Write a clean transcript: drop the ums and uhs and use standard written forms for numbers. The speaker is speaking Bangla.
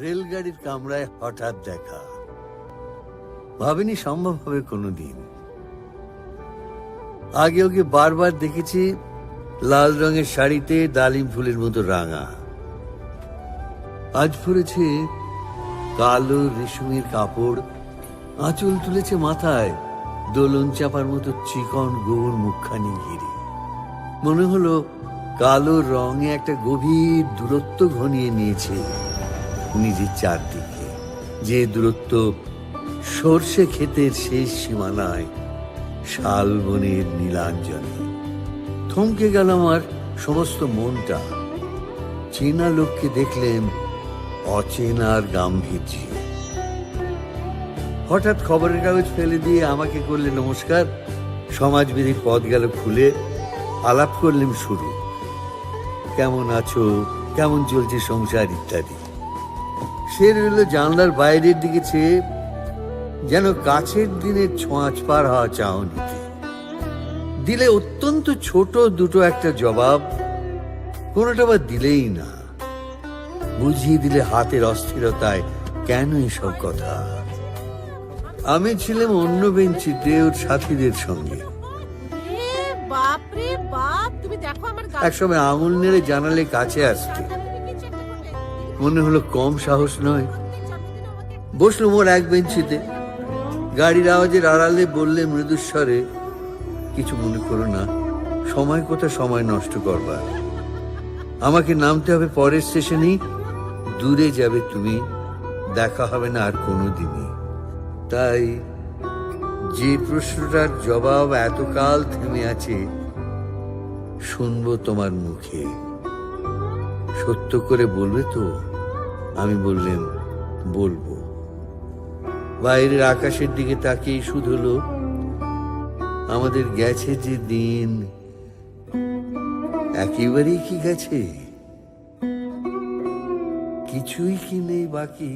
রেলগাড়ির কামরায় হঠাৎ দেখা, ভাবিনি সম্ভব হবে কোনোদিন। আগে ওকে বারবার দেখেছি লাল রঙের শাড়িতে ডালিম ফুলের মতো রাঙা, আজ পরেছে কালো রেশমের কাপড়, আঁচল তুলেছে মাথায়, দোলন চাপার মতো চিকন গোর মুখখানি ঘিরে। মনে হলো কালো রঙে একটা গভীর দূরত্ব ঘনিয়ে নিয়েছে নিজের চারদিকে, যে দূরত্ব সর্ষে ক্ষেতের শেষ সীমানায় শালবনের নীলাঞ্জনে। থমকে গেল আমার সমস্ত মনটা। চেনা লোককে দেখলেন অচেনার গাম্ভীর্য। হঠাৎ খবরের কাগজ ফেলে দিয়ে আমাকে করলে নমস্কার, সমাজবিধির পথ গেল খুলে, আলাপ করলেন শুরু। কেমন আছো, কেমন চলছে সংসার ইত্যাদি। সে রইল জানলার বাইরের দিকে চেয়ে, যেন কাছের দিনের ছোঁয়াচ পার হওয়া চাহনিতে। দিলে অত্যন্ত ছোট দুটো একটা জবাব, কোনোটা বা দিলেই না। বুঝিয়ে দিলে হাতের অস্থিরতায় কেন এসব কথা। আমি ছিলাম অন্য বেঞ্চিতে ওর সাথীদের সঙ্গে। একসময় আঙুল নেড়ে জানালে কাছে আসতে, মনে হলো কম সাহস নয়। বসলুম ওর এক বেঞ্চিতে। গাড়ির আওয়াজের আড়ালে বললে মৃদুস্বরে, কিছু মনে করো না, সময় কোথা সময় নষ্ট করবার। আমাকে নামতে হবে পরের স্টেশনেই, দূরে যাবে তুমি, দেখা হবে না আর কোনোদিনই। তাই যে প্রশ্নটার জবাব এতকাল থেমে আছে, শুনবো তোমার মুখে। সত্য করে বলবে তো? আমি বললেন বলবো। বাইরের আকাশের দিকে তাকিয়ে শুধুলো, আমাদের গেছে যে দিন, একেবারেই কি গেছে? কিছুই কি নেই বাকি?